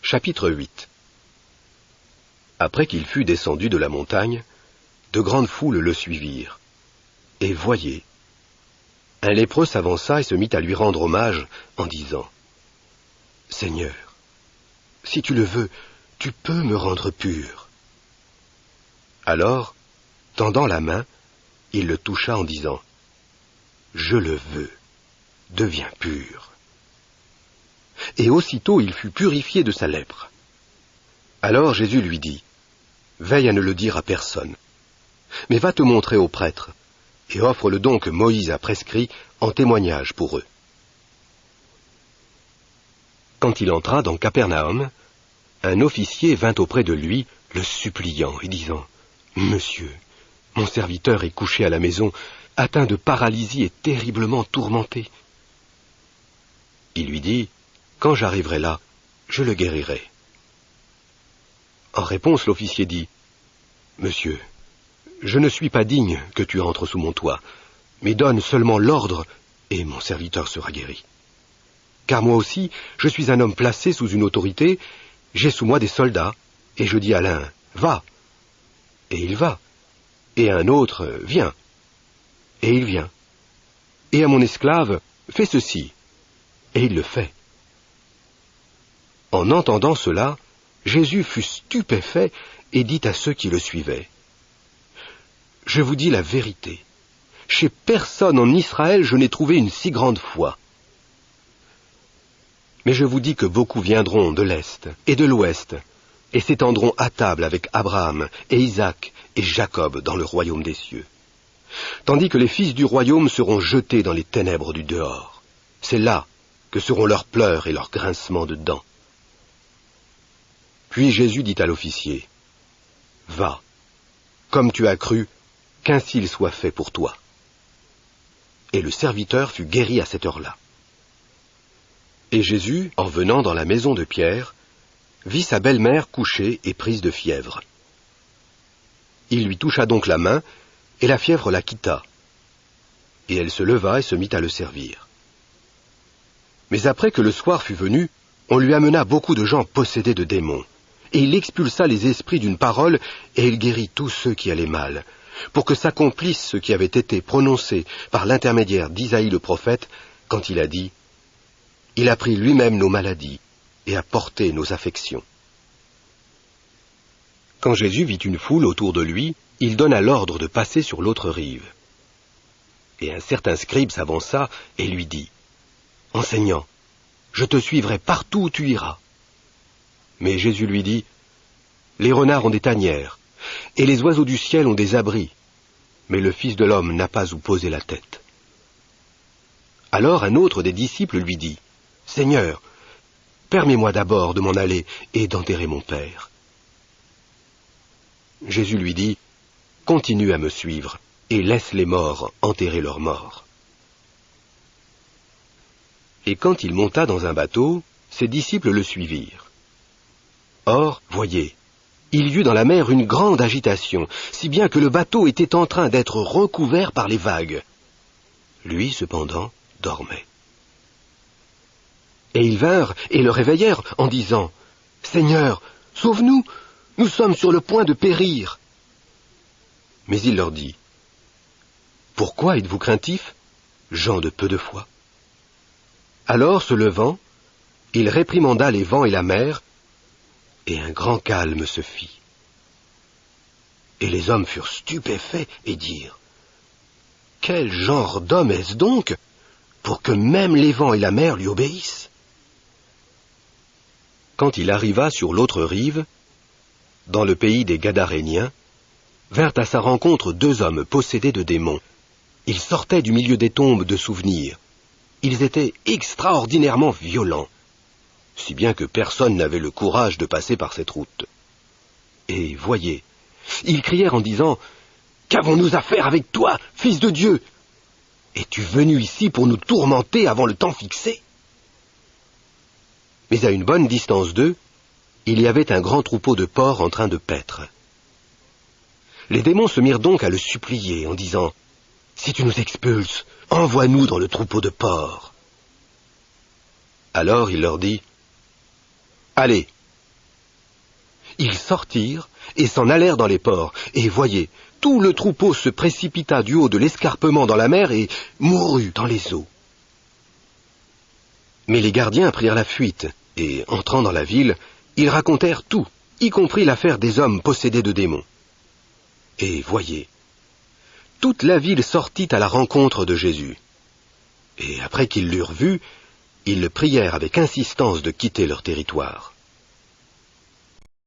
Chapitre 8. Après qu'il fut descendu de la montagne, de grandes foules le suivirent. Et voyez, un lépreux s'avança et se mit à lui rendre hommage en disant : « Seigneur, si tu le veux, tu peux me rendre pur. » Alors, tendant la main, il le toucha en disant : « Je le veux, deviens pur. » Et aussitôt il fut purifié de sa lèpre. Alors Jésus lui dit : « Veille à ne le dire à personne, mais va te montrer aux prêtres, et offre le don que Moïse a prescrit en témoignage pour eux. » Quand il entra dans Capernaum, un officier vint auprès de lui, le suppliant et disant : « Monsieur, mon serviteur est couché à la maison, atteint de paralysie et terriblement tourmenté. » Il lui dit : « Quand j'arriverai là, je le guérirai. » En réponse, l'officier dit : « Monsieur, je ne suis pas digne que tu entres sous mon toit, mais donne seulement l'ordre, et mon serviteur sera guéri. Car moi aussi, je suis un homme placé sous une autorité, j'ai sous moi des soldats, et je dis à l'un : va, et il va, et à un autre : viens, et il vient, et à mon esclave : fais ceci, et il le fait. » En entendant cela, Jésus fut stupéfait et dit à ceux qui le suivaient : « Je vous dis la vérité, chez personne en Israël je n'ai trouvé une si grande foi. Mais je vous dis que beaucoup viendront de l'Est et de l'Ouest, et s'étendront à table avec Abraham et Isaac et Jacob dans le royaume des cieux. Tandis que les fils du royaume seront jetés dans les ténèbres du dehors. C'est là que seront leurs pleurs et leurs grincements de dents. » Puis Jésus dit à l'officier : « Va, comme tu as cru, qu'ainsi il soit fait pour toi. » Et le serviteur fut guéri à cette heure-là. Et Jésus, en venant dans la maison de Pierre, vit sa belle-mère couchée et prise de fièvre. Il lui toucha donc la main, et la fièvre la quitta. Et elle se leva et se mit à le servir. Mais après que le soir fut venu, on lui amena beaucoup de gens possédés de démons. Et il expulsa les esprits d'une parole, et il guérit tous ceux qui allaient mal, pour que s'accomplisse ce qui avait été prononcé par l'intermédiaire d'Isaïe le prophète, quand il a dit : « Il a pris lui-même nos maladies, et a porté nos affections. » Quand Jésus vit une foule autour de lui, il donna l'ordre de passer sur l'autre rive. Et un certain scribe s'avança et lui dit : « Enseignant, je te suivrai partout où tu iras. » Mais Jésus lui dit : « Les renards ont des tanières, et les oiseaux du ciel ont des abris, mais le Fils de l'homme n'a pas où poser la tête. » Alors un autre des disciples lui dit : « Seigneur, permets-moi d'abord de m'en aller et d'enterrer mon Père. » Jésus lui dit : « Continue à me suivre, et laisse les morts enterrer leurs morts. » Et quand il monta dans un bateau, ses disciples le suivirent. Or, voyez, il y eut dans la mer une grande agitation, si bien que le bateau était en train d'être recouvert par les vagues. Lui, cependant, dormait. Et ils vinrent et le réveillèrent en disant : « Seigneur, sauve-nous, nous sommes sur le point de périr. » Mais il leur dit : « Pourquoi êtes-vous craintifs, gens de peu de foi ?» Alors, se levant, il réprimanda les vents et la mer, et un grand calme se fit. Et les hommes furent stupéfaits et dirent : « Quel genre d'homme est-ce donc, pour que même les vents et la mer lui obéissent ?» Quand il arriva sur l'autre rive, dans le pays des Gadaréniens, vinrent à sa rencontre deux hommes possédés de démons. Ils sortaient du milieu des tombes de souvenirs. Ils étaient extraordinairement violents, si bien que personne n'avait le courage de passer par cette route. Et voyez, ils crièrent en disant : « Qu'avons-nous à faire avec toi, Fils de Dieu ? Es-tu venu ici pour nous tourmenter avant le temps fixé ?» Mais à une bonne distance d'eux, il y avait un grand troupeau de porcs en train de paître. Les démons se mirent donc à le supplier en disant : « Si tu nous expulses, envoie-nous dans le troupeau de porcs. » Alors il leur dit : « Allez, Ils sortirent et s'en allèrent dans les ports, et voyez, tout le troupeau se précipita du haut de l'escarpement dans la mer et mourut dans les eaux. Mais les gardiens prirent la fuite, et, entrant dans la ville, ils racontèrent tout, y compris l'affaire des hommes possédés de démons. Et voyez, toute la ville sortit à la rencontre de Jésus. Et après qu'ils l'eurent vu, ils le prièrent avec insistance de quitter leur territoire.